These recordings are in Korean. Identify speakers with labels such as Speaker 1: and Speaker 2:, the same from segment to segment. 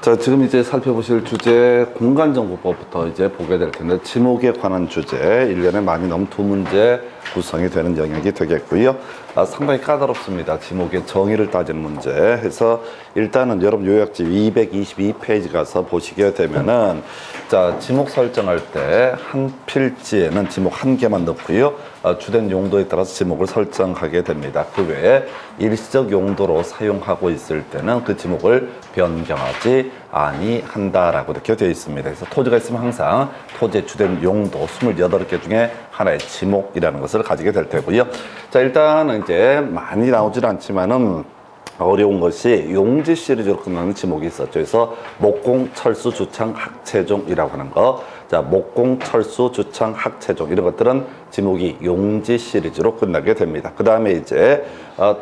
Speaker 1: 자, 지금 이제 살펴보실 주제 공간정보법부터 이제 보게 될 텐데, 지목에 관한 주제, 1년에 많이 넘은 두 문제 구성이 되는 영역이 되겠고요. 상당히 까다롭습니다. 지목의 정의를 따지는 문제 해서, 일단은 여러분 요약집 222페이지 가서 보시게 되면은, 자, 지목 설정할 때 한 필지에는 지목 한 개만 넣고요. 주된 용도에 따라서 지목을 설정하게 됩니다. 그 외에 일시적 용도로 사용하고 있을 때는 그 지목을 변경하지 아니한다라고 이렇게 되어 있습니다. 그래서 토지가 있으면 항상 토지의 주된 용도 28개 중에 하나의 지목이라는 것을 가지게 될 테고요. 자, 일단은 이제 많이 나오질 않지만은 어려운 것이 용지 시리즈로 끝나는 지목이 있었죠. 그래서 목공, 철수, 주창, 학체종이라고 하는 거. 자, 목공, 철수, 주창, 학체종 이런 것들은 지목이 용지 시리즈로 끝나게 됩니다. 그 다음에 이제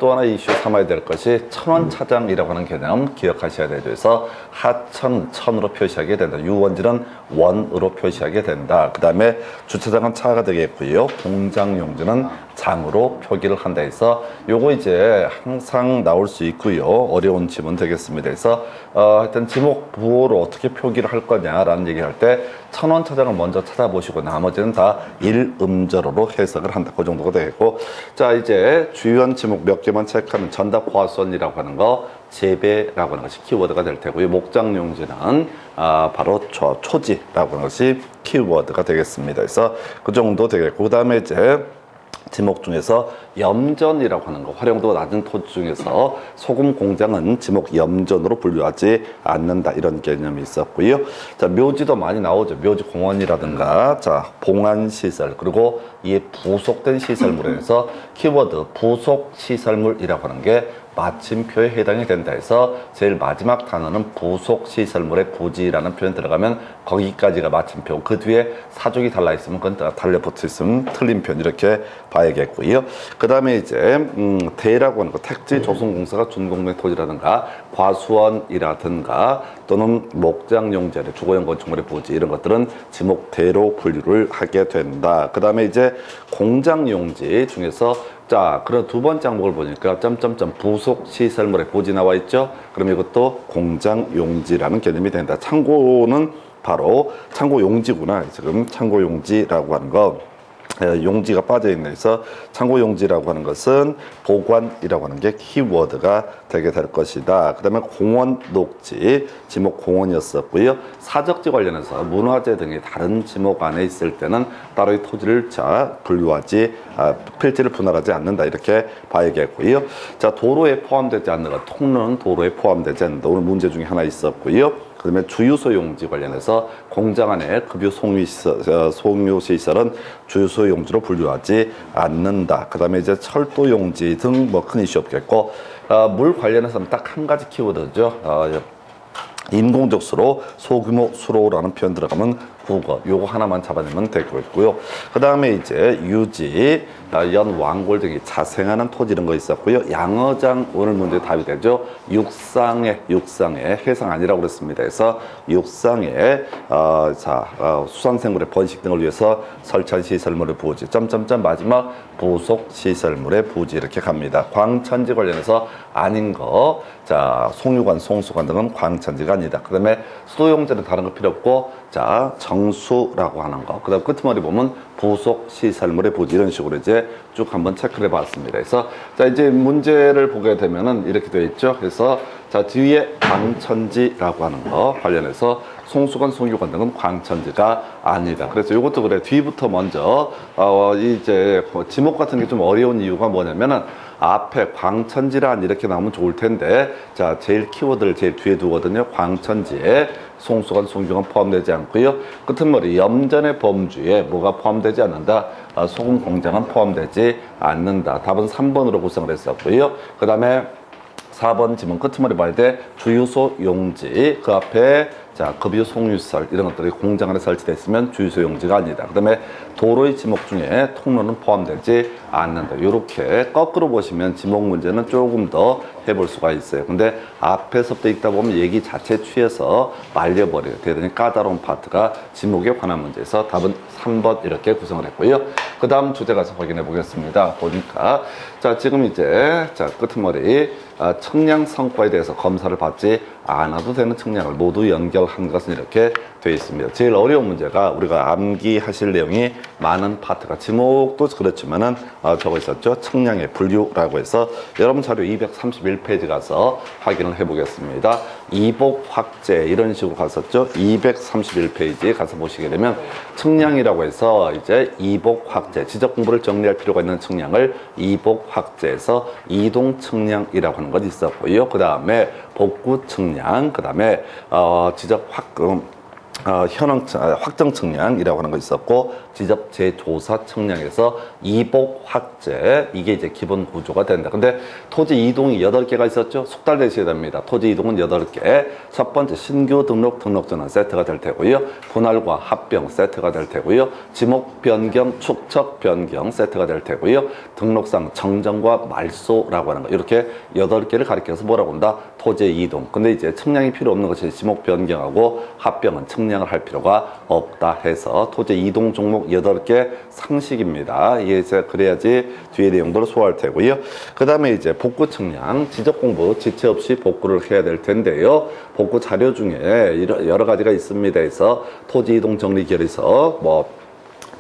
Speaker 1: 또 하나 이슈 삼아야 될 것이 천원차장이라고 하는 개념 기억하셔야 되죠. 그래서 하천, 천으로 표시하게 된다. 유원지는 원으로 표시하게 된다. 그 다음에 주차장은 차가 되겠고요. 공장용지는 장으로 표기를 한다 해서 요거 이제 항상 나올 수 있고요. 어려운 지문 되겠습니다. 그래서 하여튼 지목 부호로 어떻게 표기를 할 거냐라는 얘기를 할 때 천원차장을 먼저 찾아보시고 나머지는 다 일음절어로 해석을 한다. 그 정도가 되겠고, 자, 이제 주요한 지목 몇 개만 체크하면 전답 과수원이라고 하는 거, 재배라고 하는 것이 키워드가 될 테고요. 목장용지는 바로 초지라고 하는 것이 키워드가 되겠습니다. 그래서 그 정도 되겠고, 그 다음에 이제 지목 중에서 염전이라고 하는 거, 활용도가 낮은 토지 중에서 소금 공장은 지목 염전으로 분류하지 않는다. 이런 개념이 있었고요. 자, 묘지도 많이 나오죠. 묘지 공원이라든가, 자, 봉안시설, 그리고 이에 부속된 시설물에 대해서 키워드 부속 시설물이라고 하는 게 마침표에 해당이 된다 해서 제일 마지막 단어는 부속 시설물의 부지라는 표현 들어가면 거기까지가 마침표, 그 뒤에 사족이 달라 있으면 그건 달려붙어 있으면 틀린 표현 이렇게 봐야겠고요. 그 다음에 이제 대라고 하는 거, 택지 조성공사가 준공매 토지라든가 과수원이라든가 또는 목장용지의 주거용 건축물의 부지 이런 것들은 지목대로 분류를 하게 된다. 그 다음에 이제 공장용지 중에서, 자, 그런 두 번째 항목을 보니까 점점점 부속 시설물의 부지 나와 있죠. 그럼 이것도 공장용지라는 개념이 된다. 창고는 바로 창고용지구나. 지금 창고용지라고 하는 거, 용지가 빠져있네. 그래서 창고용지라고 하는 것은 보관이라고 하는 게 키워드가 되게 될 것이다. 그 다음에 공원 녹지, 지목 공원이었었고요. 사적지 관련해서 문화재 등이 다른 지목 안에 있을 때는 따로 이 토지를 분류하지, 필지를 분할하지 않는다. 이렇게 봐야겠고요. 자, 도로에 포함되지 않는 것, 통로는 도로에 포함되지 않는다. 오늘 문제 중에 하나 있었고요. 그 다음에 주유소 용지 관련해서 공장 안에 급유 송유 시설은 주유소 용지로 분류하지 않는다. 그 다음에 이제 철도 용지 등 뭐 큰 이슈 없겠고, 물 관련해서는 딱 한 가지 키워드죠. 인공적 수로, 소규모 수로라는 표현 들어가면 국어, 요거 하나만 잡아내면 되겠고요. 그 다음에 이제 유지, 연왕골 등이 자생하는 토지 이런 거 있었고요. 양어장, 오늘 문제 답이 되죠. 육상에 해상 아니라고 그랬습니다. 그래서 육상에 수산생물의 번식 등을 위해서 설치한 시설물의 부지, 점점점 마지막 부속 시설물의 부지 이렇게 갑니다. 광천지 관련해서 아닌 거, 자, 송유관, 송수관 등은 광천지가 아니다. 그 다음에 수도용지는 다른 거 필요 없고, 자, 정수라고 하는 거, 그 다음 끝머리 보면 부속 시설물의 부지 이런 식으로 이제 쭉 한번 체크를 해봤습니다. 그래서 자, 이제 문제를 보게 되면은 이렇게 되어 있죠. 그래서 자, 뒤에 광천지라고 하는 거 관련해서 송수관, 송유관 등은 광천지가 아니다. 그래서 이것도 그래. 뒤부터 먼저 이제 지목 같은 게 좀 어려운 이유가 뭐냐면은 앞에 광천지란 이렇게 나오면 좋을 텐데, 자, 제일 키워드를 제일 뒤에 두거든요. 광천지에 송수관, 송유관 포함되지 않고요. 끝머리 염전의 범주에 뭐가 포함되지 않는다. 소금 공장은 포함되지 않는다. 답은 3번으로 구성을 했었고요. 그 다음에 4번 지문 끝머리 봐야 돼. 주유소 용지, 그 앞에 자, 급유 송유시설 이런 것들이 공장 안에 설치되어 있으면 주유소 용지가 아니다. 그 다음에 도로의 지목 중에 통로는 포함되지 않는다. 이렇게 거꾸로 보시면 지목 문제는 조금 더 해볼 수가 있어요. 근데 앞에서부터 읽다 보면 얘기 자체 취해서 말려버려요. 대단히 까다로운 파트가 지목에 관한 문제에서 답은 3번 이렇게 구성을 했고요. 그 다음 주제 가서 확인해 보겠습니다. 보니까 자, 지금 이제 자, 끝머리 청량 성과에 대해서 검사를 받지 안 와도 되는 측량을 모두 연결한 것은 이렇게 되어 있습니다. 제일 어려운 문제가 우리가 암기하실 내용이 많은 파트가 지목도 그렇지만은 저거 있었죠. 측량의 분류라고 해서 여러분 자료 231페이지 가서 확인을 해보겠습니다. 이복 확제 이런 식으로 갔었죠. 231페이지 가서 보시게 되면 측량이라고 해서 이제 이복 확제 지적 공부를 정리할 필요가 있는 측량을 이복 확제해서 이동 측량이라고 하는 것이 있었고요. 그 다음에 복구 측량, 그 다음에 지적 확정 측량이라고 하는 거 있었고, 지적 재조사 측량에서 이복 확제, 이게 이제 기본 구조가 된다. 근데 토지 이동이 8개가 있었죠. 숙달되셔야 됩니다. 토지 이동은 8개. 첫 번째 신규 등록전환 세트가 될 테고요. 분할과 합병 세트가 될 테고요. 지목 변경, 축척 변경 세트가 될 테고요. 등록상 정정과 말소라고 하는 거. 이렇게 8개를 가리켜서 뭐라고 한다? 토지 이동. 근데 이제 측량이 필요 없는 것이 지목 변경하고 합병은 측량을 할 필요가 없다 해서 토지 이동 종목 8개 상식입니다. 이제 그래야지 뒤에 내용들을 소화할 테고요. 그 다음에 이제 복구 측량, 지적 공부 지체 없이 복구를 해야 될 텐데요. 복구 자료 중에 여러 가지가 있습니다. 해서 토지 이동 정리 결의서,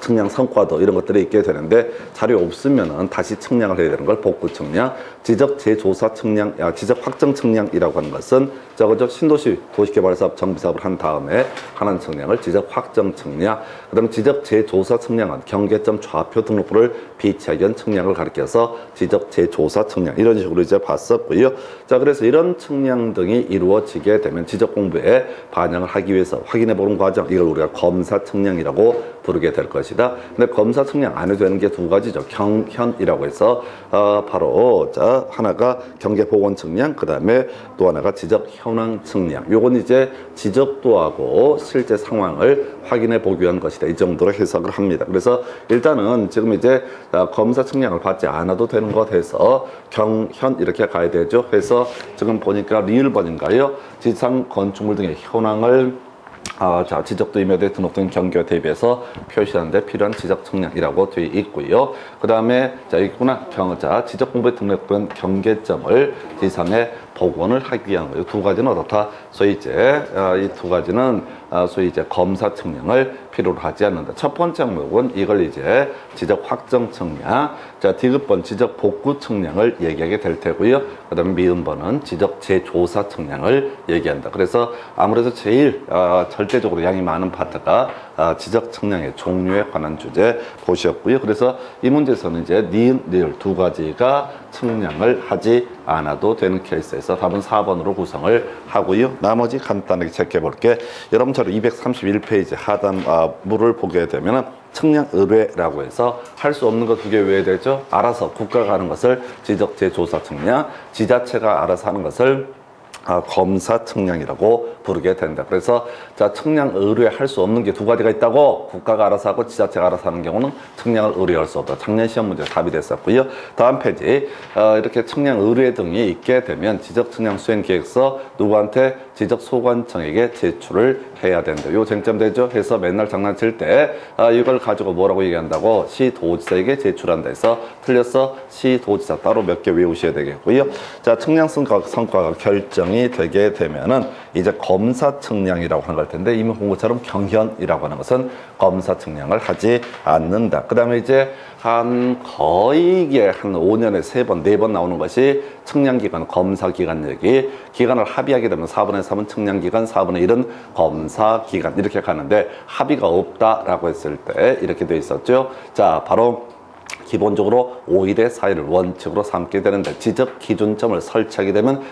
Speaker 1: 측량 성과도 이런 것들이 있게 되는데 자료 없으면은 다시 측량을 해야 되는 걸 복구 측량, 지적 재조사 측량, 지적 확정 측량이라고 하는 것은 저거죠. 신도시 도시개발사업 정비사업을 한 다음에 하는 측량을 지적 확정 측량, 그다음에 지적 재조사 측량은 경계점 좌표 등록부를 비치하기 측량을 가리켜서 지적 재조사 측량 이런 식으로 이제 봤었고요. 자, 그래서 이런 측량 등이 이루어지게 되면 지적 공부에 반영을 하기 위해서 확인해 보는 과정, 이걸 우리가 검사 측량이라고 부르게 될 것이다. 근데 검사 측량 안 해도 되는 게 2가지죠. 경현이라고 해서 바로 자 하나가 경계보건 측량, 그 다음에 또 하나가 지적 현황 측량. 요건 이제 지적도하고 실제 상황을 확인해 보기 위한 것이다. 이 정도로 해석을 합니다. 그래서 일단은 지금 이제 검사 측량을 받지 않아도 되는 것 해서 경현 이렇게 가야 되죠. 해서 지금 보니까 리을번인가요? 지상 건축물 등의 현황을 자, 지적도 임야대 등록된 경계와 대비해서 표시하는 데 필요한 지적 측량이라고 되어 있고요. 그 다음에 자, 있구나. 지적 공부에 등록된 경계점을 지상에 복원을 하기 위한 거예요. 2가지는 어떻다? 소위 이제 이 2가지는 소위 이제 검사 측량을 필요로 하지 않는다. 첫 번째 항목은 이걸 이제 지적 확정 측량, 자 디귿번 지적 복구 측량을 얘기하게 될 테고요. 그다음에 미음번은 지적 재조사 측량을 얘기한다. 그래서 아무래도 제일 절대적으로 양이 많은 파트가 지적 측량의 종류에 관한 주제 보셨고요. 그래서 이 문제에서는 이제 니은, 리을 2가지가 측량을 하지 않아도 되는 케이스에서 답은 4번으로 구성을 하고요. 나머지 간단하게 체크해 볼게. 여러분 자료 231페이지 하단부를 보게 되면은 측량 의뢰라고 해서 할 수 없는 것 2개 왜 되죠? 알아서 국가가 하는 것을 지적 재조사 측량, 지자체가 알아서 하는 것을 검사 측량이라고 부르게 된다. 그래서 자 측량 의뢰할 수 없는 게 2가지가 있다고. 국가가 알아서 하고 지자체가 알아서 하는 경우는 측량을 의뢰할 수 없다. 작년 시험 문제 답이 됐었고요. 다음 페이지 이렇게 측량 의뢰 등이 있게 되면 지적 측량 수행 계획서 누구한테? 지적 소관청에게 제출을 해야 된다. 요 쟁점 되죠. 해서 맨날 장난칠 때 이걸 가지고 뭐라고 얘기한다고? 시도지사에게 제출한다 해서 틀렸어. 시도지사 따로 몇 개 외우셔야 되겠고요. 자 측량 성과가 결정이 되게 되면은 이제 검사 측량이라고 하는 걸 텐데 이미 본 것처럼 경현이라고 하는 것은 검사 측량을 하지 않는다. 그 다음에 이제 거의 이게 한 5년에 3번, 4번 나오는 것이 측량기간, 검사기간 얘기. 기간을 합의하게 되면 4분의 3은 측량기간, 4분의 1은 검사기간 이렇게 가는데 합의가 없다라고 했을 때 이렇게 돼 있었죠. 자, 바로 기본적으로 5일의 사이를 원칙으로 삼게 되는데 지적 기준점을 설치하게 되면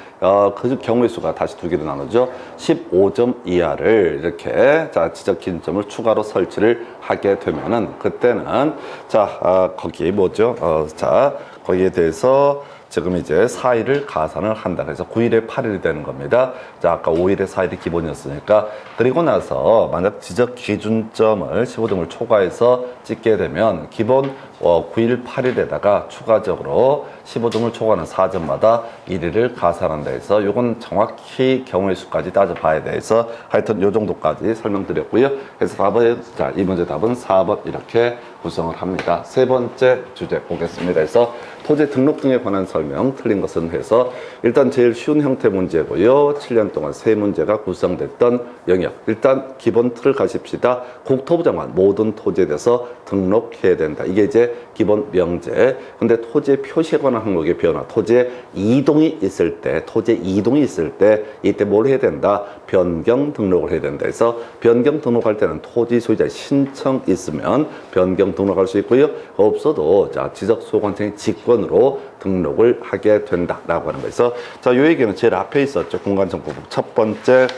Speaker 1: 그 경우의 수가 다시 2개로 나누죠. 15점 이하를 이렇게 자 지적 기준점을 추가로 설치를 하게 되면은 그때는 자 거기 뭐죠? 자 거기에 대해서 지금 이제 4일을 가산을 한다. 그래서 9일에 8일이 되는 겁니다. 자, 아까 5일에 4일이 기본이었으니까. 그리고 나서 만약 지적 기준점을 15점을 초과해서 찍게 되면 기본 9일, 8일에다가 추가적으로 15등을 초과하는 사전마다 1일을 가산한다 해서 요건 정확히 경우의 수까지 따져봐야 돼서 하여튼 요 정도까지 설명드렸고요. 그래서 답은 자, 이 문제 답은 4번 이렇게 구성을 합니다. 세 번째 주제 보겠습니다. 그래서 토지 등록 등에 관한 설명 틀린 것은 해서 일단 제일 쉬운 형태 문제고요. 7년 동안 세 문제가 구성됐던 영역. 일단 기본 틀을 가십시다. 국토부 장관 모든 토지에 대해서 등록해야 된다. 이게 이제 기본 명제. 근데 토지의 표시에 관한 항목의 변화, 토지의 이동이 있을 때, 이때 뭘 해야 된다? 변경 등록을 해야 된다. 그래서 변경 등록할 때는 토지 소유자의 신청 있으면 변경 등록할 수 있고요. 없어도 자, 지적소관청의 직권으로 등록을 하게 된다라고 하는 거에서 자, 요 얘기는 제일 앞에 있었죠. 공간정보법 첫 번째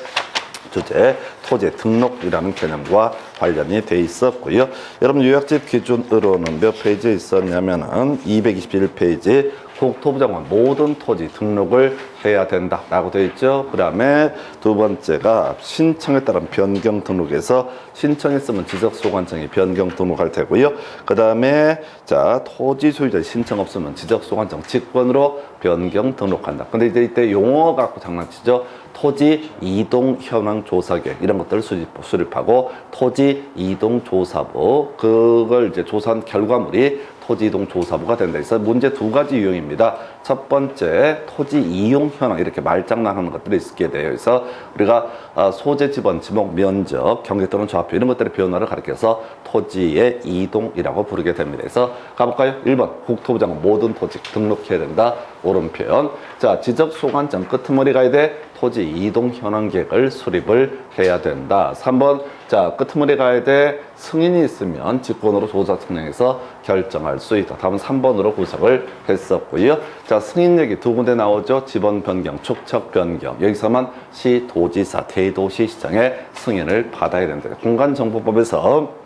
Speaker 1: 주제 토지 등록이라는 개념과 관련이 돼 있었고요. 여러분 요약집 기준으로는 몇 페이지에 있었냐면은 221페이지 국토부 장관 모든 토지 등록을 해야 된다라고 되어 있죠. 그 다음에 두 번째가 신청에 따른 변경 등록에서 신청했으면 지적소관청이 변경 등록할 테고요. 그 다음에 자 토지 소유자의 신청 없으면 지적소관청 직권으로 변경 등록한다. 근데 이제 이때 용어 갖고 장난치죠. 토지 이동 현황 조사 계획 이런 것들을 수립하고 토지 이동 조사부 그걸 이제 조사한 결과물이 토지이동조사부가 된다. 그래서 문제 두 가지 유형입니다. 첫 번째 토지 이용 현황 이렇게 말장난하는 것들이 있게 돼요. 그래서 우리가 소재 지번 지목 면적 경계 또는 좌표 이런 것들의 변화를 가리켜서 토지의 이동이라고 부르게 됩니다. 그래서 가볼까요? 1번 국토부 장관 모든 토지 등록해야 된다. 옳은 표현. 자 지적소관청 끄트머리 가야 돼. 토지 이동 현황 계획을 수립을 해야 된다. 3번 자 끄트머리 가야 돼. 승인이 있으면 직권으로 조사청량에서 결정할 수 있다. 답은 3번으로 구성을 했었고요. 자 승인 얘기 두 군데 나오죠. 지번 변경, 축척 변경. 여기서만 시도지사, 대도시시장의 승인을 받아야 된다. 공간정보법에서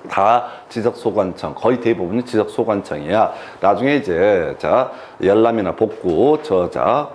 Speaker 1: 다 지적소관청 거의 대부분이 지적소관청이야. 나중에 이제 자 열람이나 복구 저자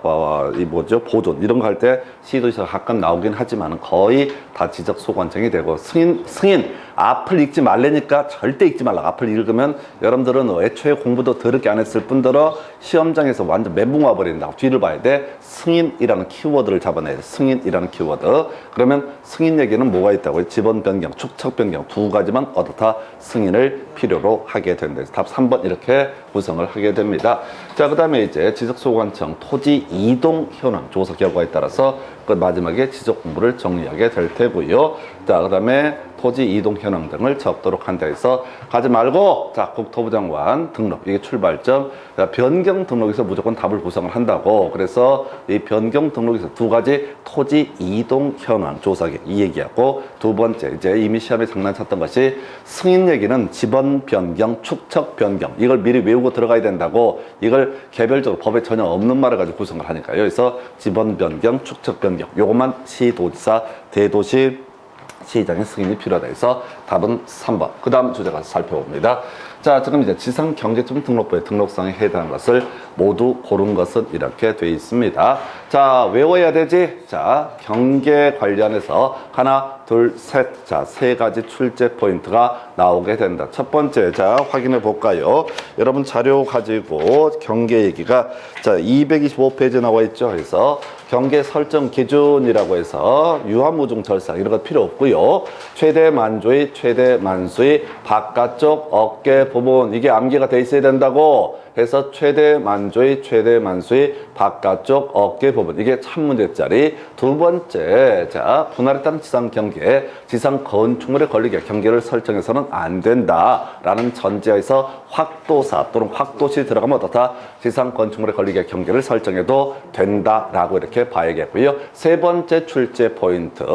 Speaker 1: 이 뭐죠 보존 이런 거 할 때 시도지사가 가끔 나오긴 하지만 거의 다 지적소관청이 되고 승인 앞을 읽지 말라니까 절대 읽지 말라. 앞을 읽으면 여러분들은 애초에 공부도 더럽게 안 했을 뿐더러 시험장에서 완전 멘붕 와버린다고. 뒤를 봐야 돼. 승인이라는 키워드를 잡아내야 돼. 승인이라는 키워드. 그러면 승인 얘기는 뭐가 있다고요? 지번 변경, 축척 변경 두 가지만 어떻다 승인을 필요로 하게 된다. 답 3번 이렇게 구성을 하게 됩니다. 자, 그 다음에 이제 지적소관청 토지 이동 현황 조사 결과에 따라서 그 마지막에 지적 공부를 정리하게 될 테고요. 자, 그 다음에 토지 이동 현황 등을 적도록 한다 해서 가지 말고 자 국토부 장관 등록 이게 출발점. 자, 변경 등록에서 무조건 답을 구성을 한다고. 그래서 이 변경 등록에서 두 가지 토지 이동 현황 조사기 이 얘기하고 두 번째 이제 이미 시험에 장난쳤던 것이 승인 얘기는 지번 변경, 축척 변경 이걸 미리 외우고 들어가야 된다고. 이걸 개별적으로 법에 전혀 없는 말을 가지고 구성을 하니까요. 그래서 지번 변경, 축척 변경 요것만 시도지사, 대도시 시장의 승인이 필요하다 해서 답은 3번. 그 다음 주제 가서 살펴봅니다. 자, 지금 이제 지상경제청 등록부의 등록상에 해당하는 것을 모두 고른 것은 이렇게 되어 있습니다. 자, 외워야 되지? 자, 경계 관련해서 하나, 둘, 셋. 자, 세 가지 출제 포인트가 나오게 된다. 첫 번째, 자, 확인해 볼까요? 여러분 자료 가지고 경계 얘기가 자, 225페이지 나와 있죠. 그래서 경계 설정 기준이라고 해서 유한무중 절상 이런 거 필요 없고요. 최대 만조의 최대 만수의 바깥쪽 어깨 부분 이게 암기가 돼 있어야 된다고 해서 최대 만조의 최대 만수의 바깥쪽 어깨 부분 이게 첫 문제짜리. 두 번째 자 분할에 따른 지상 경계 지상 건축물에 걸리게 경계를 설정해서는 안 된다라는 전제에서 확도사 또는 확도시 들어가면 어떻다? 지상 건축물에 걸리게 경계를 설정해도 된다라고 이렇게 봐야겠고요. 세 번째 출제 포인트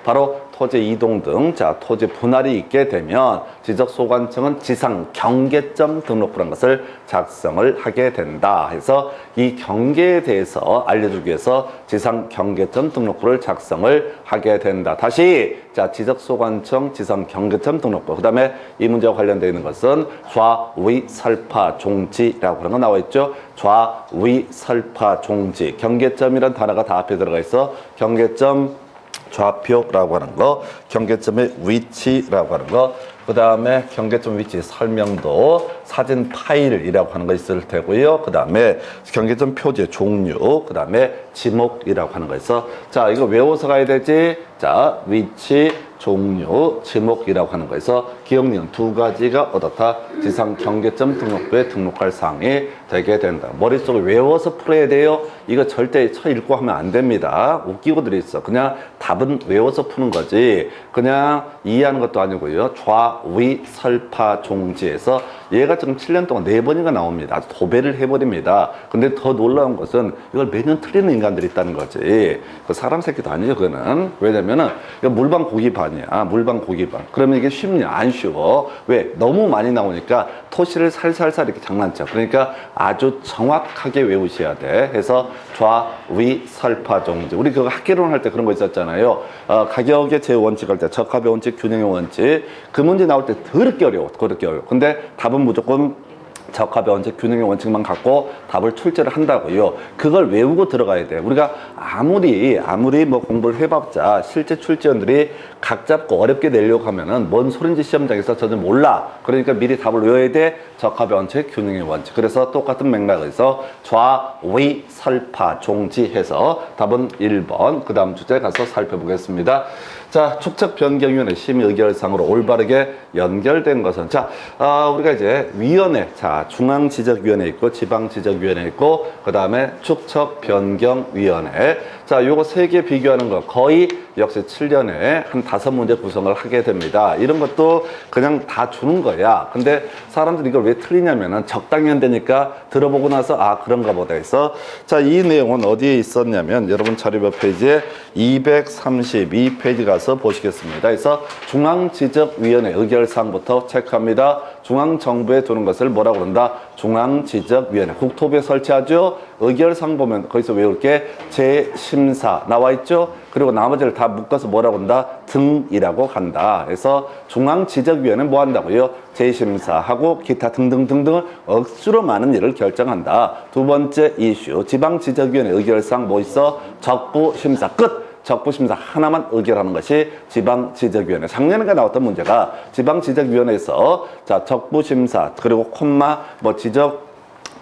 Speaker 1: 바로 토지 이동 등 자 토지 분할이 있게 되면 지적소관청은 지상 경계점 등록부라는 것을 작성을 하게 된다 해서 이 경계에 대해서 알려주기 위해서 지상 경계점 등록부를 작성을 하게 된다. 다시 자 지적소관청 지상 경계점 등록부 그 다음에 이 문제와 관련되어 있는 것은 좌위 설파 종지라고 하는 거 나와 있죠. 좌위 설파 종지 경계점이란 단어가 다 앞에 들어가 있어. 경계점 좌표라고 하는 거, 경계점의 위치라고 하는 거, 그 다음에 경계점 위치 설명도 사진 파일이라고 하는 거 있을 테고요. 그 다음에 경계점 표제 종류, 그 다음에 지목이라고 하는 거 있어. 자, 이거 외워서 가야 되지. 자, 위치, 종류, 지목이라고 하는 거에서 기억니은 두 가지가 어떻다? 지상 경계점 등록부에 등록할 사항이 되게 된다. 머릿속에 외워서 풀어야 돼요. 이거 절대 쳐 읽고 하면 안 됩니다. 웃기고 들어있어. 그냥 답은 외워서 푸는 거지. 그냥 이해하는 것도 아니고요. 좌위 설파 종지에서 얘가 지금 7년 동안 4번이나 나옵니다. 아주 도배를 해버립니다. 근데 더 놀라운 것은 이걸 매년 틀리는 인간들이 있다는 거지. 그 사람 새끼도 아니죠, 그거는. 왜냐면은 이거 물방 고기 반이야. 물방 고기 반. 그러면 이게 쉽냐? 안 쉬워. 왜? 너무 많이 나오니까 토시를 살살살 이렇게 장난쳐. 그러니까 아주 정확하게 외우셔야 돼. 해서 좌위 설파 종지. 우리 그거 학개론 할 때 그런 거 있었잖아요. 가격의 제원칙 할 때 적합의 원칙, 균형의 원칙. 그 문제 나올 때 더럽게 어려워. 더럽게 어려워. 근데 답은 무조건 적합의 원칙, 균형의 원칙만 갖고 답을 출제를 한다고요. 그걸 외우고 들어가야 돼. 우리가 아무리 뭐 공부를 해봤자 실제 출제원들이 각 잡고 어렵게 내려고 하면은 뭔 소린지 시험장에서 전혀 몰라. 그러니까 미리 답을 외워야 돼. 적합의 원칙, 균형의 원칙. 그래서 똑같은 맥락에서 좌위 설파 종지해서 답은 1번. 그 다음 주제 가서 살펴보겠습니다. 자, 축척변경위원회 심의 의결상으로 올바르게 연결된 것은, 자, 우리가 이제 위원회, 자, 중앙지적위원회 있고 지방지적위원회 있고 그 다음에 축척변경위원회. 자, 요거 세 개 비교하는 거 거의 역시 7년에 한 5문제 구성을 하게 됩니다. 이런 것도 그냥 다 주는 거야. 근데 사람들이 이걸 왜 틀리냐면은 적당히 한다니까 들어보고 나서 아, 그런가 보다 해서, 자, 이 내용은 어디에 있었냐면 여러분 자료몇 페이지에 232페이지 가서 보시겠습니다. 그래서 중앙지적위원회 의결사항부터 체크합니다. 중앙정부에 두는 것을 뭐라고 그런다? 중앙지적위원회. 국토부에 설치하죠. 의결사항 보면 거기서 외울 게 재심사 나와 있죠. 그리고 나머지를 다 묶어서 뭐라고 한다? 등이라고 간다. 그래서 중앙지적위원회는 뭐 한다고요? 재심사하고 기타 등등등등을 억수로 많은 일을 결정한다. 두 번째 이슈, 지방지적위원회 의결사항 뭐 있어? 적부심사 끝. 적부심사 하나만 의결하는 것이 지방지적위원회. 작년에 나왔던 문제가 지방지적위원회에서 자, 적부심사 그리고 콤마 뭐 지적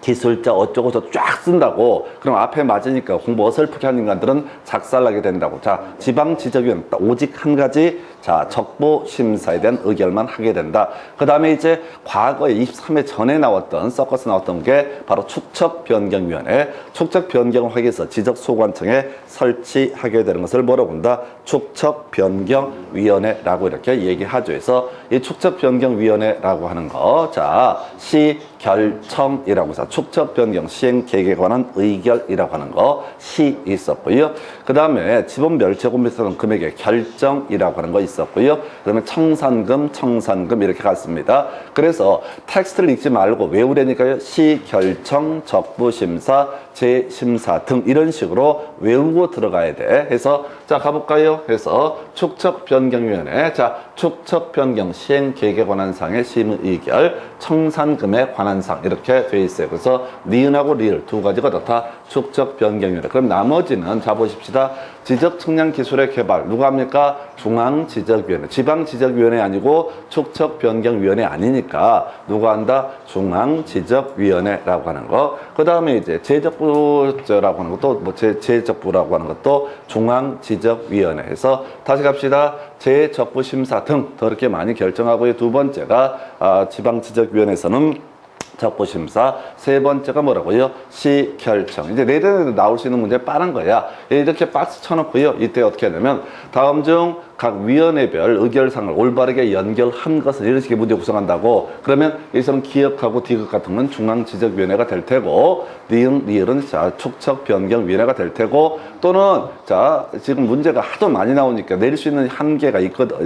Speaker 1: 기술자 어쩌고저쩌고 쫙 쓴다고. 그럼 앞에 맞으니까 공부 어설프게 하는 인간들은 작살나게 된다고. 자, 지방지적위원회 오직 한 가지, 자, 적부심사에 대한 의결만 하게 된다. 그 다음에 이제 과거에 23회 전에 나왔던 서커스 나왔던 게 바로 축척변경위원회. 축척변경을 하기 위해서 지적소관청에 설치하게 되는 것을 뭐라고 한다? 축척변경위원회라고 이렇게 얘기하죠. 그래서 이 축척변경위원회라고 하는 거, 자, 시결청이라고 해서 축척변경 시행 계획에 관한 의결이라고 하는 거 시 있었고요. 그 다음에 지분멸제금에서는 금액의 결정이라고 하는 거 있었고요. 그러면 청산금 이렇게 갔습니다. 그래서 텍스트를 읽지 말고 외우려니까요. 시결청, 적부심사, 재심사 등 이런 식으로 외우고 들어가야 돼. 해서 자, 가볼까요? 해서 축척변경위원회, 자, 축척변경 시행 계획에 관한 사항의 심의 의결, 청산금에 관한 사항 이렇게 돼 있어요. 그래서 니은하고 리을 두 가지가 다 축척변경위원회. 그럼 나머지는 자 보십시다. 지적측량기술의 개발 누가 합니까? 중앙지적위원회. 지방지적위원회 아니고 축척변경위원회 아니니까 누가 한다? 중앙지적위원회라고 하는 거. 그 다음에 이제 제적부라고 하는 것도 뭐 제적부라고 하는 것도 중앙지적위원회에서 다시 갑시다. 재적부심사 등 더럽게 많이 결정하고요. 두 번째가 지방지적위원회에서는 적부심사, 세 번째가 뭐라고요? 시결청. 이제 내년에도 나올 수 있는 문제 빠른 거야. 이렇게 박스 쳐놓고요. 이때 어떻게 하냐면 다음 중 각 위원회별 의결상을 올바르게 연결한 것은 이런 식의 문제 구성한다고. 그러면 여기서는 기억하고 디귿 같은 건 중앙지적위원회가 될 테고, 니은, 리을은 자, 축척변경위원회가 될 테고, 또는 자, 지금 문제가 하도 많이 나오니까 내릴 수 있는 한계가 있거든,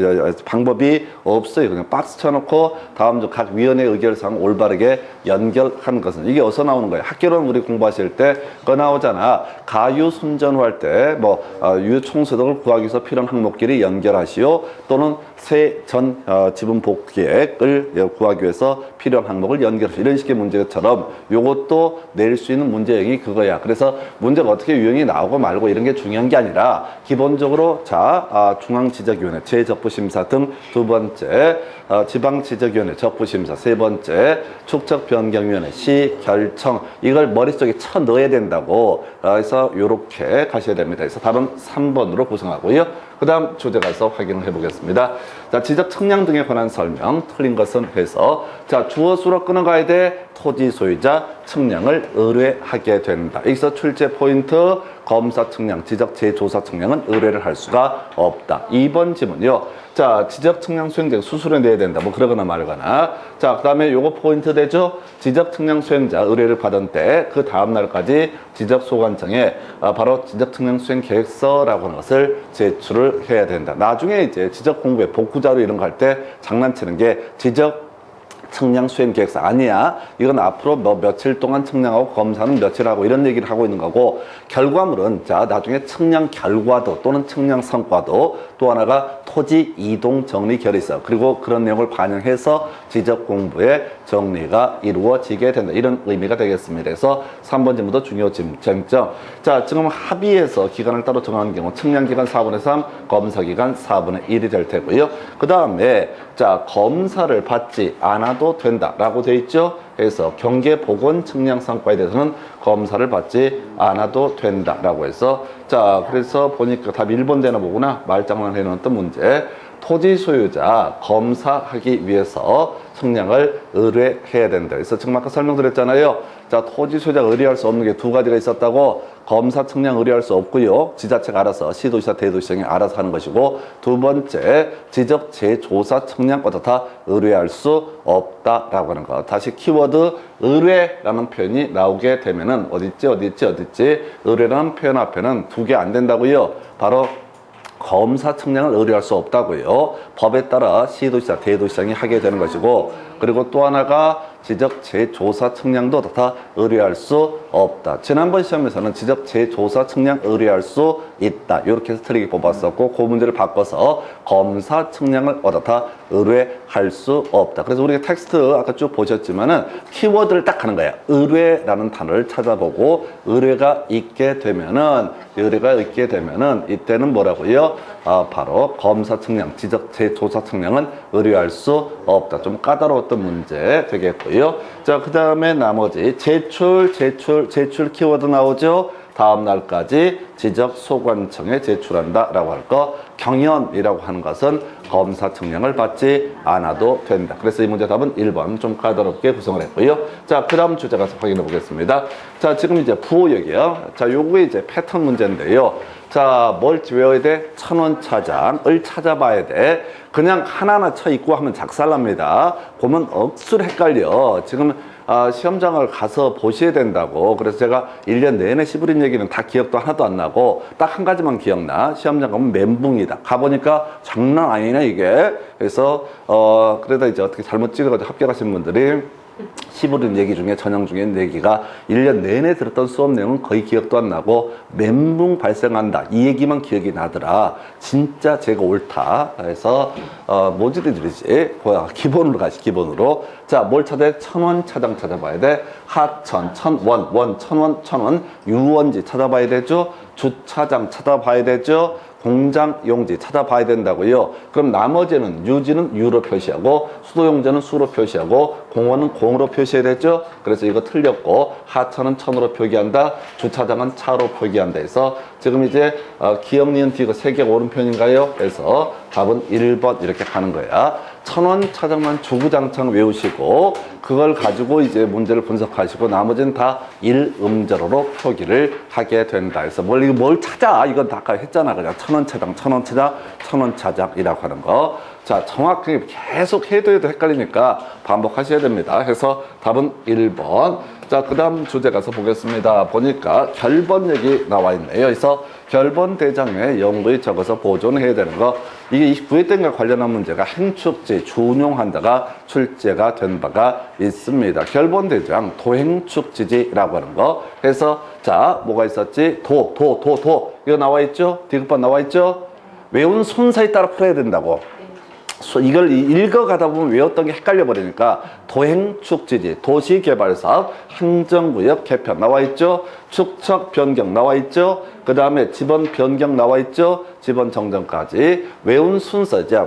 Speaker 1: 방법이 없어요. 그냥 박스 쳐놓고 다음 중 각 위원회 의결상을 올바르게 연결한 것은. 이게 어디서 나오는 거예요? 학교론 우리 공부하실 때 그거 나오잖아. 가유순전후 할 때 뭐 유총소득을 구하기 위해서 필요한 항목끼리 연결 연결하시오. 또는 새 전 지분 복귀액을 구하기 위해서 필요한 항목을 연결하시오. 이런 식의 문제처럼 요것도 낼 수 있는 문제액이 그거야. 그래서 문제가 어떻게 유형이 나오고 말고 이런 게 중요한 게 아니라 기본적으로 중앙지적위원회 재적부심사 등 두 번째, 지방지적위원회 적부심사 세 번째, 축척변경위원회 시결청 이걸 머릿속에 쳐 넣어야 된다고. 그래서 요렇게 가셔야 됩니다. 그래서 답은 3번으로 구성하고요. 그 다음 주제 가서 확인을 해보겠습니다. 자, 지적 측량 등에 관한 설명. 틀린 것은 해서. 자, 주어 수로 끊어가야 돼. 토지 소유자 측량을 의뢰하게 된다. 여기서 출제 포인트. 검사 측량, 지적 재조사 측량은 의뢰를 할 수가 없다. 2번 지문요. 자, 지적 측량 수행자 수수료 내야 된다. 뭐 그러거나 말거나. 자, 그 다음에 요거 포인트 되죠. 지적 측량 수행자 의뢰를 받은 때 그 다음 날까지 지적 소관청에 바로 지적 측량 수행 계획서라고 하는 것을 제출을 해야 된다. 나중에 이제 지적 공부에 복구 자료 이런 거 할 때 장난치는 게 지적 측량 수행 계획서 아니야. 이건 앞으로 뭐 며칠 동안 측량하고 검사는 며칠 하고 이런 얘기를 하고 있는 거고, 결과물은 자 나중에 측량 결과도 또는 측량 성과도 또 하나가 토지 이동 정리 결의서 그리고 그런 내용을 반영해서 지적 공부의 정리가 이루어지게 된다. 이런 의미가 되겠습니다. 그래서 3번 질문도 중요 쟁점. 자, 지금 합의해서 기간을 따로 정하는 경우 측량 기간 4분의 3, 검사 기간 4분의 1이 될 테고요. 그 다음에 자, 검사를 받지 않아도 된다라고 돼 있죠. 그래서 경계 보건 측량 성과에 대해서는 검사를 받지 않아도 된다라고 해서, 자, 그래서 보니까 답 1번 되나 보구나. 말장난 해놓았던 문제. 토지 소유자 검사하기 위해서 측량을 의뢰해야 된다. 그래서 지금 아까 설명드렸잖아요. 자, 토지 소유자가 의뢰할 수 없는 게 두 가지가 있었다고. 검사 측량 의뢰할 수 없고요. 지자체가 알아서 시도지사 대도시장이 알아서 하는 것이고, 두 번째 지적 재조사 측량과도 다 의뢰할 수 없다라고 하는 것. 다시 키워드 의뢰라는 표현이 나오게 되면은 어딨지 의뢰라는 표현 앞에는 두 개 안 된다고요. 바로 검사 측량을 의뢰할 수 없다고요. 법에 따라 시도지사, 대도시장이 하게 되는 것이고, 그리고 또 하나가 지적 재조사 측량도 다 의뢰할 수 없다. 지난번 시험에서는 지적 재조사 측량 의뢰할 수 있다. 이렇게 해서 틀리게 뽑았었고, 그 문제를 바꿔서 검사 측량을 다 의뢰할 수 없다. 그래서 우리가 텍스트 아까 쭉 보셨지만은 키워드를 딱 하는 거야. 의뢰라는 단어를 찾아보고 의뢰가 있게 되면은 이때는 뭐라고요? 바로 검사 측량, 지적 재조사 측량은 의뢰할 수 없다. 좀 까다로웠던 문제 되겠고요. 자, 그 다음에 나머지 제출 키워드 나오죠? 다음 날까지 지적 소관청에 제출한다 라고 할 거. 경연이라고 하는 것은 검사 측량을 받지 않아도 된다. 그래서 이 문제 답은 1번 좀 까다롭게 구성을 했고요. 자, 그 다음 주제 가서 확인해 보겠습니다. 자, 지금 이제 부호역이요. 자, 요게 이제 패턴 문제인데요. 자, 뭘 외워야 돼? 천원차장을 찾아봐야 돼. 그냥 하나하나 쳐 있고 하면 작살납니다. 보면 억수로 헷갈려. 지금 시험장을 가서 보셔야 된다고. 그래서 제가 1년 내내 시부린 얘기는 다 기억도 하나도 안 나고 딱 한 가지만 기억나. 시험장 가면 멘붕이다. 가보니까 장난 아니네 이게. 그래서 그러다 이제 어떻게 잘못 찍어가지고 합격하신 분들이 시부린 얘기 중에 전형 중에 얘기가 1년 내내 들었던 수업 내용은 거의 기억도 안 나고 멘붕 발생한다 이 얘기만 기억이 나더라. 진짜 제가 옳다. 그래서 모지들이지 기본으로 가시. 기본으로. 자, 뭘 찾아야 돼? 천원차장 찾아봐야 돼. 하천, 천원, 천원, 유원지 찾아봐야 되죠. 주차장 찾아봐야 되죠. 공장 용지 찾아봐야 된다고요. 그럼 나머지는 유지는 유로 표시하고 수도용지는 수로 표시하고 공원은 공으로 표시해야 되죠. 그래서 이거 틀렸고 하천은 천으로 표기한다. 주차장은 차로 표기한다 해서 지금 이제 기억, 니은, 디귿 세 개가 옳은 편인가요? 그래서 답은 1번 이렇게 가는 거야. 천원차장만 주구장창 외우시고 그걸 가지고 이제 문제를 분석하시고 나머지는 다 일음절어로 표기를 하게 된다. 그래서 뭘 찾아? 이건 다 아까 했잖아. 그냥 천원차장이라고 하는 거. 자, 정확하게 계속 해도 헷갈리니까 반복하셔야 됩니다. 해서 답은 1번. 자, 그 다음 주제 가서 보겠습니다. 보니까 결번 얘기 나와 있네요. 그래서 결번 대장에 영구히 적어서 보존해야 되는 거. 이게 29회 때인가 관련한 문제가 행축지 준용한다가 출제가 된 바가 있습니다. 결번 대장 도행축지지라고 하는 거. 그래서 자, 뭐가 있었지? 이거 나와 있죠? 디귿번 나와 있죠? 외운 순서에 따라 풀어야 된다고. 이걸 읽어가다 보면 외웠던 게 헷갈려 버리니까 도행축지지, 도시개발사업, 행정구역 개편 나와 있죠. 축척 변경 나와 있죠. 그 다음에 지번 변경 나와 있죠. 지번 정정까지 외운 순서, 이제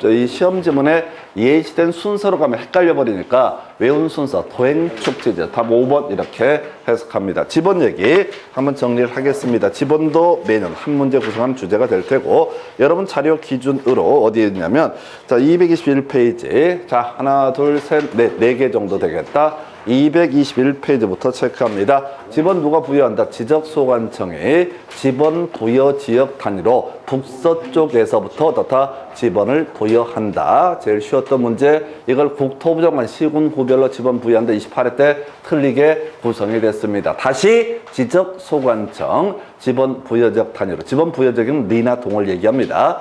Speaker 1: 이 시험 지문에 예시된 순서로 가면 헷갈려 버리니까 외운 순서, 도행축지지, 답 5번 이렇게 해석합니다. 지번 얘기 한번 정리를 하겠습니다. 지번도 매년 한 문제 구성하는 주제가 될 테고, 여러분 자료 기준으로 어디에 있냐면, 자, 221페이지. 자, 하나, 둘, 셋, 넷, 4개 정도 되겠다. 221페이지부터 체크합니다. 지번 누가 부여한다? 지적소관청이 지번 부여 지역 단위로 북서쪽에서부터 어떻다? 지번을 부여한다. 제일 쉬웠던 문제. 이걸 국토부 장관 시군구별로 지번 부여한다. 28회 때 틀리게 구성이 됐습니다. 다시 지적소관청 지번 부여적 단위로, 지번 부여적인 리나 동을 얘기합니다.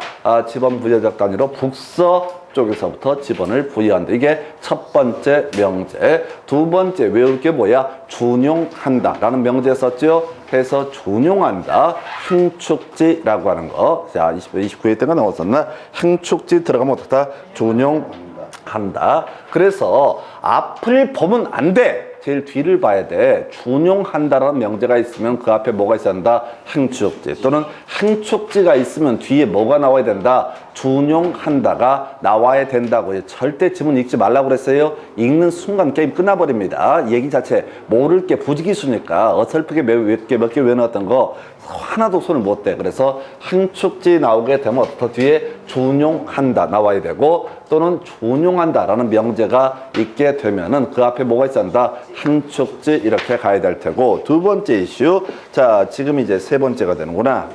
Speaker 1: 지번 부여적 단위로 북서 쪽에서부터 지번을 부여한다. 이게 첫 번째 명제. 두 번째 외울 게 뭐야? 준용한다 라는 명제 썼죠. 해서 준용한다. 행축지라고 하는 거. 자, 29회 때가 나왔었나? 행축지 들어가면 어떻다? 준용한다. 그래서 앞을 보면 안 돼. 제일 뒤를 봐야 돼. 준용한다라는 명제가 있으면 그 앞에 뭐가 있어야 한다? 행축지. 또는 행축지가 있으면 뒤에 뭐가 나와야 된다? 준용한다가 나와야 된다고요. 절대 지문 읽지 말라고 그랬어요. 읽는 순간 게임 끝나버립니다. 얘기 자체 모를 게 부지기수니까 어설프게 몇 개 외워놨던 거 하나도 손을 못 대. 그래서 행축지 나오게 되면 더 뒤에 준용한다 나와야 되고, 또는 준용한다라는 명제가 있게 되면은 그 앞에 뭐가 있어야 한다? 행축지 이렇게 가야 될 테고. 두 번째 이슈. 자, 지금 이제 세 번째가 되는구나.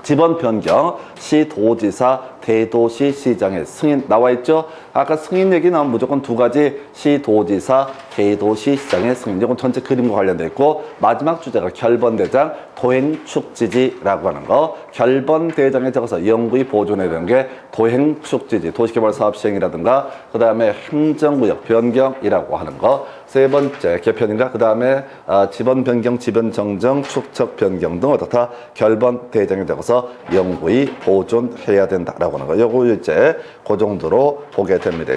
Speaker 1: 지번 변경, 시도지사, 대도시, 시장의 승인 나와 있죠? 아까 승인 얘기 나오면 무조건 두 가지, 시도지사, 대도시, 시장의 승인. 이건 전체 그림과 관련돼 있고, 마지막 주제가 결번대장, 도행축지지라고 하는 거. 결번대장에 적어서 영구히 보존해야 되는 게 도행축지지, 도시개발사업 시행이라든가, 그 다음에 행정구역 변경이라고 하는 거. 세 번째 개편인가? 그 다음에 지번 변경, 지번 정정, 축척 변경 등 어떻다? 결번 대장에 적어서 영구히 보존해야 된다라고 하는 거. 요거 이제 그 정도로 보게 됩니다.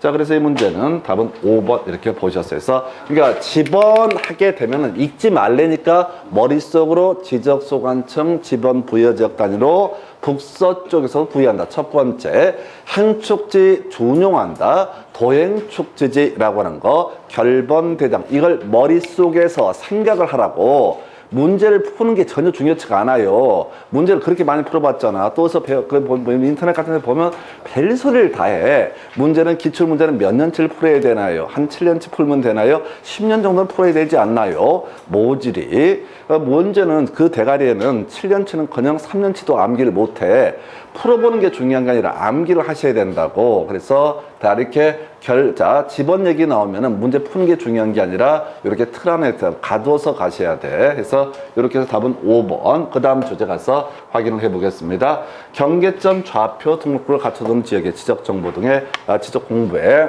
Speaker 1: 그래서 이 문제는 답은 5번 이렇게 보셨어요. 그러니까 지번하게 되면은 읽지 말래니까 머릿속으로 지적소관청 지번 부여지역 단위로 북서쪽에서 부여한다. 첫 번째, 행축지 준용한다. 도행축지지라고 하는 거. 결번대장. 이걸 머릿속에서 생각을 하라고. 문제를 푸는 게 전혀 중요치가 않아요. 문제를 그렇게 많이 풀어봤잖아. 또서 인터넷 같은 데 보면 별소리를 다 해. 문제는, 기출문제는 몇 년치를 풀어야 되나요? 한 7년치 풀면 되나요? 10년 정도는 풀어야 되지 않나요? 모질이. 문제는 그 대가리에는 7년치는커녕 3년치도 암기를 못해. 풀어보는 게 중요한 게 아니라 암기를 하셔야 된다고. 그래서 다 이렇게 지번 얘기 나오면은 문제 푸는 게 중요한 게 아니라 이렇게 틀 안에 가둬서 가셔야 돼. 그래서 이렇게 해서 답은 5번. 그 다음 주제 가서 확인을 해 보겠습니다. 경계점 좌표 등록부를 갖춰둔 지역의 지적 정보 등의 지적 공부에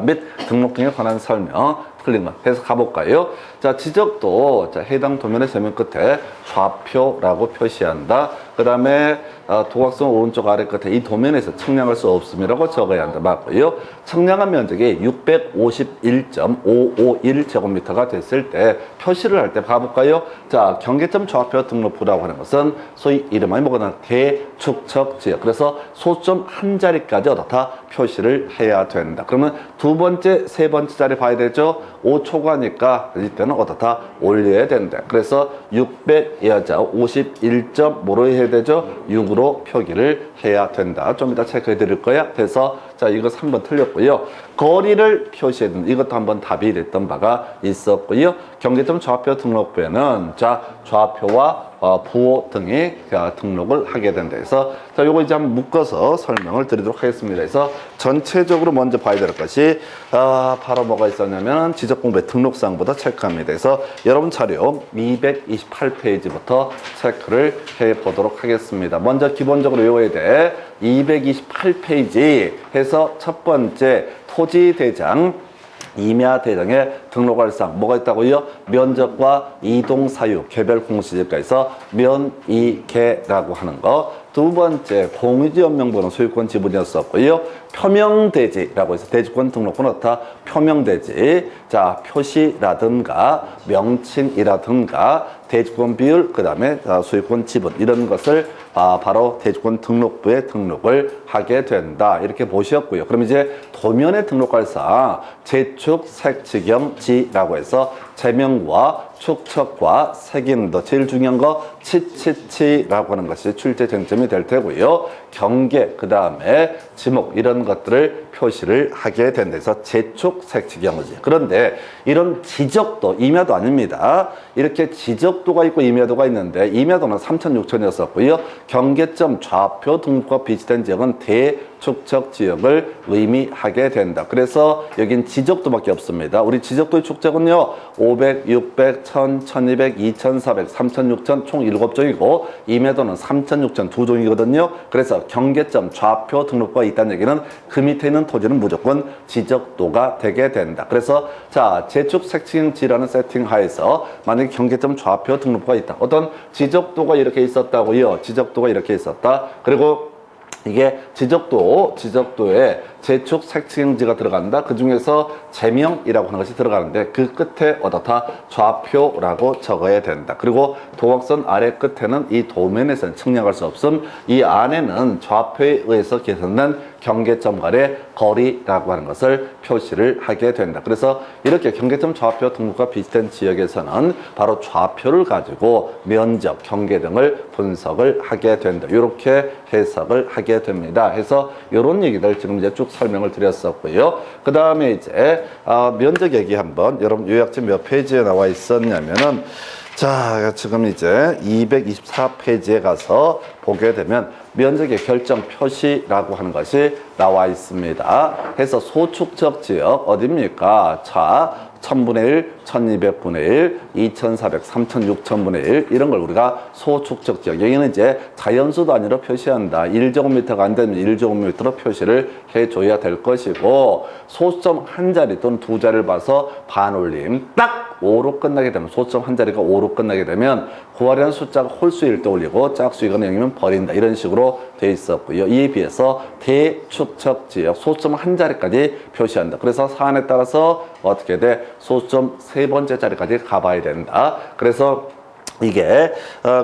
Speaker 1: 및 등록 등에 관한 설명 클릭만 해서 가볼까요? 자, 지적도 해당 도면의 세면 끝에 좌표라고 표시한다. 그 다음에 도각선 오른쪽 아래 끝에 이 도면에서 측량할 수 없음이라고 적어야 한다. 맞고요. 측량한 면적이 651.551제곱미터가 됐을 때 표시를 할 때 봐볼까요? 자, 경계점 좌표 등록부라고 하는 것은 소위 이름이 뭐거나 대축척 지역. 그래서 소점 한 자리까지 다 표시를 해야 된다. 그러면 두 번째, 세 번째 자리 봐야 되죠? 5초가니까 이때는 어떻다 올려야 된다. 그래서 651점 뭐로 해야 되죠? 6으로 표기를 해야 된다. 좀 이따 체크해 드릴 거야. 그래서 자, 이거 3번 틀렸고요. 거리를 표시해야 된다. 이것도 한번 답이 됐던 바가 있었고요. 경계점 좌표 등록부에는 자, 좌표와 부호 등이 등록을 하게 된다. 그래서 자, 요거 이제 한번 묶어서 설명을 드리도록 하겠습니다. 그래서 전체적으로 먼저 봐야 될 것이 바로 뭐가 있었냐면 지적공부의 등록사항부터 체크합니다. 그래서 여러분 자료 228페이지부터 체크를 해 보도록 하겠습니다. 먼저 기본적으로 외워야 돼. 228페이지 해서 첫 번째 토지대장, 임야대장의 등록할 사항 뭐가 있다고요? 면적과 이동 사유, 개별 공시지가에서 면이개라고 하는 거. 두 번째, 공유지연명번호 소유권 지분이었었고요. 표명대지라고 해서 대지권 등록번 어타 표명대지. 자, 표시라든가 명칭이라든가 대지권 비율, 그 다음에 소유권 지분 이런 것을 바로 대지권 등록부에 등록을 하게 된다. 이렇게 보셨고요. 그럼 이제 도면에 등록할 사항 제축, 색지경, 지라고 해서 제명과 축척과 색인도 제일 중요한 거 치치치라고 하는 것이 출제 쟁점이 될 테고요. 경계, 그 다음에 지목 이런 것들을 표시를 하게 된다. 그래서 제축, 색지경이지. 그런데 이런 지적도, 임야도 아닙니다. 이렇게 지적도가 있고 임야도가 있는데 임야도는 3천, 6천이었었고요. 경계점 좌표 등록과 비슷한 지역은 대축척 지역을 의미하게 된다. 그래서 여긴 지적도밖에 없습니다. 우리 지적도의 축적은요 500, 600, 1000, 1200, 2400, 3000, 6000 총 7종이고 임야도는 3000, 6000 두 종이거든요. 그래서 경계점 좌표 등록부가 있다는 얘기는 그 밑에 있는 토지는 무조건 지적도가 되게 된다. 그래서 자, 제축 색칭지라는 세팅 하에서 만약에 경계점 좌표 등록부가 있다. 어떤 지적도가 이렇게 있었다고요. 지적도가 이렇게 있었다. 그리고 이게 지적도에 제축 색칭지가 들어간다. 그 중에서 제명이라고 하는 것이 들어가는데 그 끝에 어떻다 좌표라고 적어야 된다. 그리고 도각선 아래 끝에는 이 도면에서는 측량할 수 없음. 이 안에는 좌표에 의해서 계산된 경계점 간의 거리라고 하는 것을 표시를 하게 된다. 그래서 이렇게 경계점 좌표 등록과 비슷한 지역에서는 바로 좌표를 가지고 면적, 경계 등을 분석을 하게 된다. 이렇게 해석을 하게 됩니다. 해서 이런 얘기들 지금 이제 쭉 설명을 드렸었고요. 그 다음에 이제 면적 얘기 한번, 여러분 요약집 몇 페이지에 나와 있었냐면은 자, 지금 이제 224페이지에 가서 보게 되면 면적의 결정 표시라고 하는 것이 나와 있습니다. 해서 소축적 지역 어디입니까? 자, 1000분의 1, 1200분의 1, 2400, 3000, 6000분의 1 이런 걸 우리가 소축적 지역. 여기는 이제 자연수 단위로 표시한다. 1제곱미터가 안 되면 1제곱미터로 표시를 해줘야 될 것이고 소수점 한 자리 또는 두 자리를 봐서 반올림 딱 5로 끝나게 되면 소수점 한 자리가 5로 끝나게 되면 구하려는 숫자가 홀수일 때 올리고 짝수이거나 0이면 버린다. 이런 식으로 돼 있었고요. 이에 비해서 대축척 지역 소수점 한 자리까지 표시한다. 그래서 사안에 따라서 어떻게 돼? 소수점 세 번째 자리까지 가봐야 된다. 그래서 이게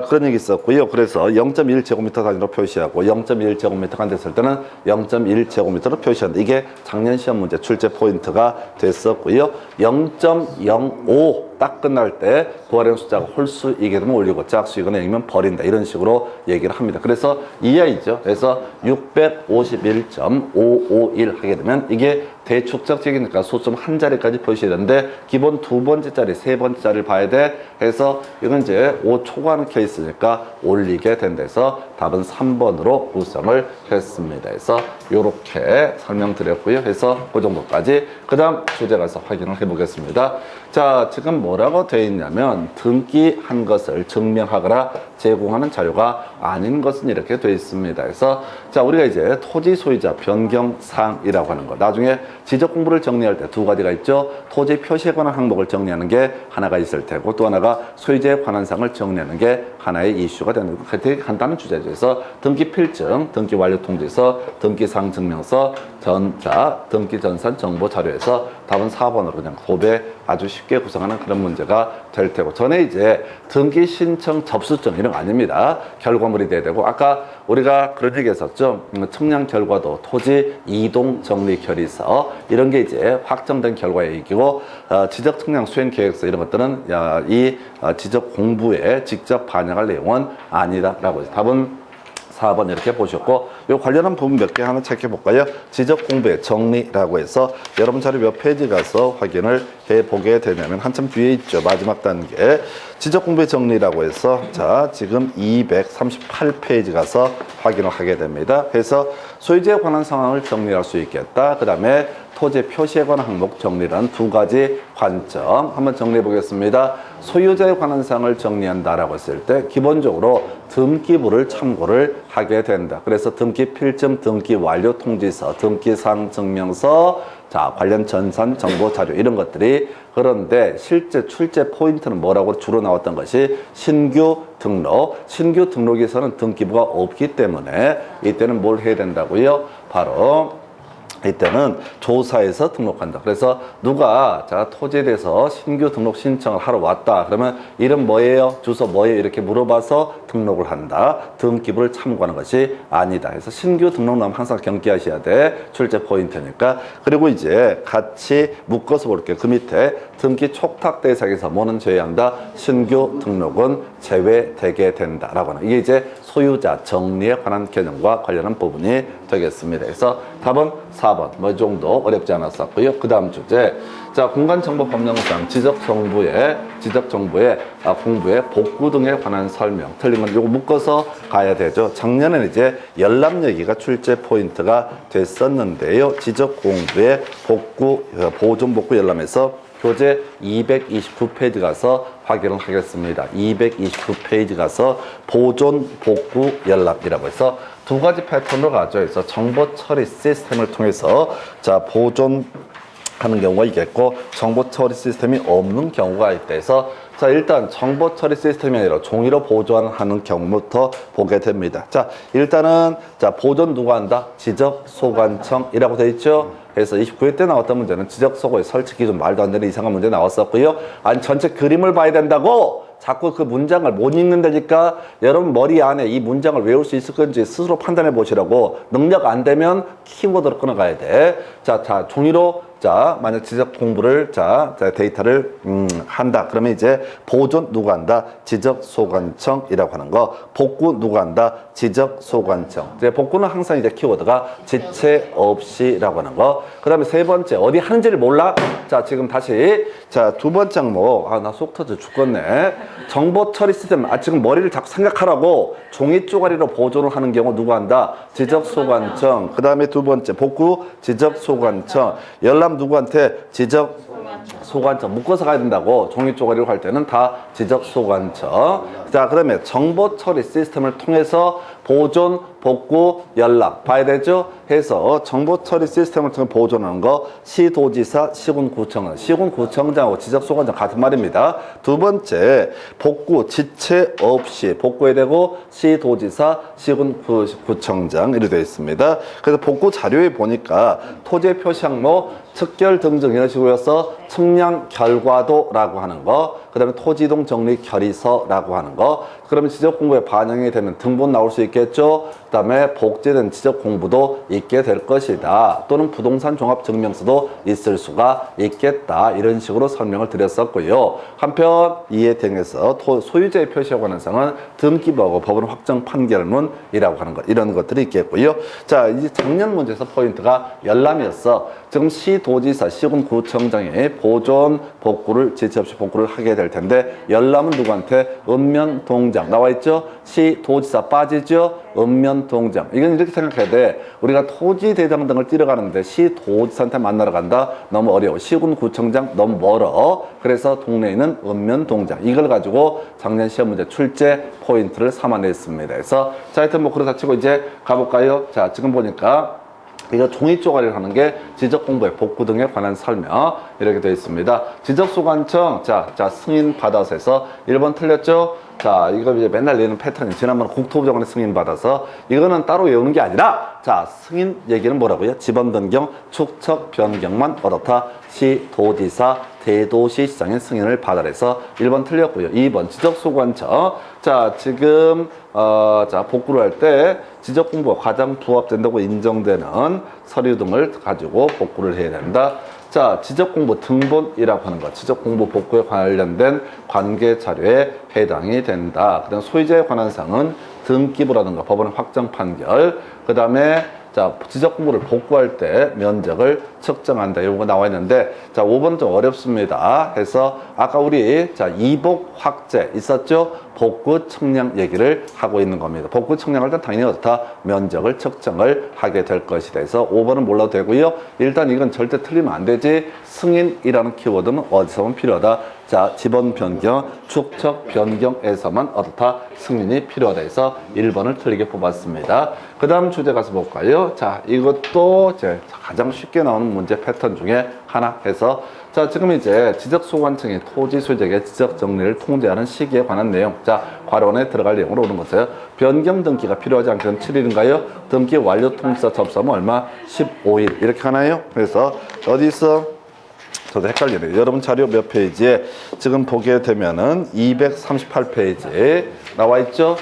Speaker 1: 그런 얘기 있었고요. 그래서 0.1제곱미터 단위로 표시하고 0.1제곱미터가 안 됐을 때는 0.1제곱미터로 표시한다. 이게 작년 시험 문제 출제 포인트가 됐었고요. 0.05 딱 끝날 때 구하려는 숫자가 홀수이게 되면 올리고 짝수이거나 0이면 버린다. 이런 식으로 얘기를 합니다. 그래서 이하이죠. 그래서 651.551 하게 되면 이게 대축적지역이니까 소수점 한 자리까지 표시되는데 기본 두 번째 자리, 세 번째 자리를 봐야 돼. 해서 이건 이제 5 초과하는 케이스니까 올리게 된다 해서 답은 3번으로 구성을 했습니다. 그래서 이렇게 설명드렸고요. 해서 그 정도까지. 그 다음 주제 가서 확인을 해보겠습니다. 자, 지금 뭐라고 되어 있냐면 등기한 것을 증명하거나 제공하는 자료가 아닌 것은 이렇게 되어 있습니다. 그래서 자, 우리가 이제 토지 소유자 변경사항이라고 하는 것. 나중에 지적 공부를 정리할 때 두 가지가 있죠. 토지 표시에 관한 항목을 정리하는 게 하나가 있을 테고 또 하나가 소유자에 관한 사항을 정리하는 게 하나의 이슈가 되는 거. 되게 간단한 주제죠. 그래서 등기 필증, 등기 완료 통지서, 등기사항 증명서, 전자, 등기 전산 정보 자료에서 답은 4번으로 그냥 고배 아주 쉽게 구성하는 그런 문제가 될 테고 전에 이제 등기 신청 접수증 이런 거 아닙니다. 결과물이 돼야 되고 아까 우리가 그런 얘기 했었죠. 측량 결과도 토지 이동 정리 결의서 이런 게 이제 확정된 결과의 얘기고 지적 측량 수행 계획서 이런 것들은 이 지적 공부에 직접 반영할 내용은 아니다라고 해서 답은 4번 이렇게 보셨고 요 관련한 부분 몇 개 하나 체크해 볼까요? 지적 공부의 정리라고 해서 여러분 자료 몇 페이지 가서 확인을 해 보게 되냐면 한참 뒤에 있죠. 마지막 단계 지적 공부의 정리라고 해서 자 지금 238페이지 가서 확인을 하게 됩니다. 그래서 소유자에 관한 상황을 정리할 수 있겠다. 그 다음에 토지 표시에 관한 항목 정리란 두 가지 관점 한번 정리해 보겠습니다. 소유자에 관한 사항을 정리한다라고 했을 때 기본적으로 등기부를 참고를 하게 된다. 그래서 등기 필증, 등기 완료 통지서, 등기사항 증명서, 자, 관련 전산 정보 자료 이런 것들이 그런데 실제 출제 포인트는 뭐라고 주로 나왔던 것이 신규 등록. 신규 등록에서는 등기부가 없기 때문에 이때는 뭘 해야 된다고요? 바로 이때는 조사해서 등록한다. 그래서 누가 자 토지에 대해서 신규 등록 신청을 하러 왔다. 그러면 이름 뭐예요? 주소 뭐예요? 이렇게 물어봐서 등록을 한다. 등기부를 참고하는 것이 아니다. 그래서 신규 등록하면 항상 경계하셔야 돼. 출제 포인트니까. 그리고 이제 같이 묶어서 볼게요. 그 밑에 등기 촉탁 대상에서 뭐는 제외한다. 신규 등록은 제외되게 된다라고 하는 이게 이제 소유자 정리에 관한 개념과 관련한 부분이 되겠습니다. 그래서 답은 4번. 뭐 이 정도 어렵지 않았었고요. 그 다음 주제. 자, 공간정보법령상 지적정부의 공부의 복구 등에 관한 설명. 틀린 건 이거 묶어서 가야 되죠. 작년에는 이제 열람 얘기가 출제 포인트가 됐었는데요. 지적공부의 복구, 보존 복구 열람에서 교재 229페이지 가서 확인을 하겠습니다. 229페이지 가서 보존 복구 열람이라고 해서 두 가지 패턴으로 가죠. 그래서 정보 처리 시스템을 통해서 자 보존하는 경우가 있겠고 정보 처리 시스템이 없는 경우가 있다 해서 자 일단 정보 처리 시스템이 아니라 종이로 보존하는 경우부터 보게 됩니다. 자 일단은 자 보존 누가 한다? 지적소관청이라고 되어 있죠. 그래서 29회 때 나왔던 문제는 지적소고의 설치 기준 말도 안 되는 이상한 문제 나왔었고요. 아니 전체 그림을 봐야 된다고 자꾸 그 문장을 못 읽는다니까 여러분 머리 안에 이 문장을 외울 수 있을 건지 스스로 판단해 보시라고. 능력 안 되면 키보드로 끊어가야 돼. 자 종이로 자 만약 지적 공부를 자 데이터를 한다. 그러면 이제 보존 누가 한다? 지적소관청이라고 하는 거. 복구 누가 한다? 지적소관청. 이제 복구는 항상 이제 키워드가 지체 없이라고 하는 거. 그 다음에 세 번째 어디 하는지를 몰라? 자 지금 다시 자 두 번째 항목. 아 나 속 터져 죽겠네. 정보 처리 시스템. 아 지금 머리를 자꾸 생각하라고. 종이 쪼가리로 보존을 하는 경우 누가 한다? 지적소관청. 그 다음에 두 번째 복구 지적소관청. 열람 누구한테? 지적소관청. 묶어서 가야 된다고. 종이 쪼가리로 할 때는 다 지적소관청. 자, 그 다음에 정보 처리 시스템을 통해서 보존, 복구, 연락 봐야 되죠? 해서 정보 처리 시스템을 통해 보존하는 거 시도지사, 시군구청장. 시군구청장하고 지적소관청 같은 말입니다. 두 번째 복구, 지체 없이 복구해야 되고 시도지사, 시군구청장 이렇게 되어 있습니다. 그래서 복구 자료에 보니까 토지 표시 항목, 측결 등등 이런 식으로서 측량 결과도라고 하는 거, 그 다음에 토지이동 정리 결의서라고 하는 거. 그러면 지적 공부에 반영이 되면 등본 나올 수 있겠죠. 그 다음에 복제된 지적 공부도 있게 될 것이다. 또는 부동산 종합 증명서도 있을 수가 있겠다. 이런 식으로 설명을 드렸었고요. 한편 이에 대응해서 소유자의 표시에 관한 사항은 등기부하고 법원 확정 판결문이라고 하는 것, 이런 것들이 있겠고요. 자, 이제 작년 문제에서 포인트가 열람이었어. 지금 시도지사, 시군구청장이 보존 복구를 지체 없이 복구를 하게 될 텐데 열람은 누구한테? 읍면동장 나와 있죠. 시도지사 빠지죠. 읍면동장. 이건 이렇게 생각해야 돼. 우리가 토지대장 등을 뛰어가는데 시도지사한테 만나러 간다. 너무 어려워. 시군구청장 너무 멀어. 그래서 동네에 있는 읍면동장. 이걸 가지고 작년 시험 문제 출제 포인트를 삼아냈습니다. 그래서 자 하여튼 뭐 그러다 치고 이제 가볼까요? 자 지금 보니까 이거 종이 쪼가리를 하는 게 지적공부의 복구 등에 관한 설명 이렇게 되어 있습니다. 지적소관청 자 승인 받아서 해서 1번 틀렸죠? 자 이거 이제 맨날 내는 패턴이 지난번 국토부 장관의 승인 받아서 이거는 따로 외우는 게 아니라 자 승인 얘기는 뭐라고요? 지번 변경, 축척 변경만 어떻다? 시도지사, 대도시시장의 승인을 받아내서 1번 틀렸고요. 2번 지적소관청 자 지금 자 복구를 할 때 지적공부가 가장 부합된다고 인정되는 서류 등을 가지고 복구를 해야 된다. 자, 지적공부 등본이라고 하는 것, 지적공부 복구에 관련된 관계 자료에 해당이 된다. 그다음 소유자에 관한 사항은 등기부라든가 법원의 확정 판결, 그 다음에 자, 지적 공부를 복구할 때 면적을 측정한다. 이런 거 나와 있는데, 자, 5번은 좀 어렵습니다. 해서 아까 우리 자, 이복 확재 있었죠? 복구 측량 얘기를 하고 있는 겁니다. 복구 측량할 때 당연히 어떻다? 면적을 측정을 하게 될 것이다. 그래서 5번은 몰라도 되고요. 일단 이건 절대 틀리면 안 되지. 승인이라는 키워드는 어디서 보면 필요하다. 자, 지번 변경, 축척 변경에서만 어떻다? 승인이 필요하다 해서 1번을 틀리게 뽑았습니다. 그 다음 주제 가서 볼까요? 자, 이것도 이제 가장 쉽게 나오는 문제 패턴 중에 하나 해서, 자, 지금 이제 지적소관청이 토지 소유자에게 지적 정리를 통제하는 시기에 관한 내용. 자, 괄호원에 들어갈 내용으로 오는 것이에요. 변경 등기가 필요하지 않게는 7일인가요? 등기 완료 통지서 접수하면 얼마? 15일. 이렇게 하나요? 그래서 어디 있어? 저도 헷갈리네요. 여러분 자료 몇 페이지에 지금 보게 되면은 238페이지에 나와 있죠?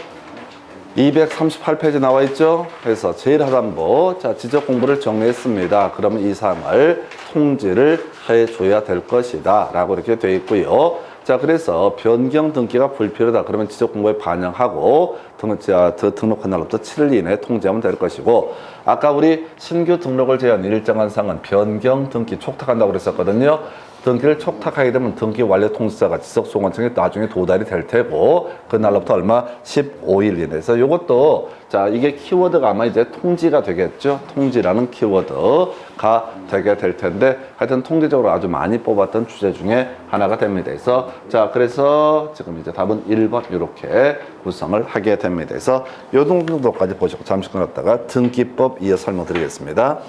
Speaker 1: 238페이지 나와 있죠? 그래서 제일 하단부, 자, 지적 공부를 정리했습니다. 그러면 이 사항을 통지를 해줘야 될 것이다. 라고 이렇게 되어 있고요. 자, 그래서 변경 등기가 불필요하다. 그러면 지적 공부에 반영하고 등록한 날부터 7일 이내에 통지하면 될 것이고, 아까 우리 신규 등록을 제한 일정한 사항은 변경 등기 촉탁한다고 그랬었거든요. 등기를 촉탁하게 되면 등기 완료 통지서가 지적소관청에 나중에 도달이 될 테고, 그날로부터 얼마? 15일 이내에서 요것도, 자, 이게 키워드가 아마 이제 통지가 되겠죠. 통지라는 키워드가 되게 될 텐데, 하여튼 통계적으로 아주 많이 뽑았던 주제 중에 하나가 됩니다. 그래서, 자, 그래서 지금 이제 답은 1번 이렇게 구성을 하게 됩니다. 그래서 요 정도까지 보시고 잠시 끊었다가 등기법 이어 설명드리겠습니다.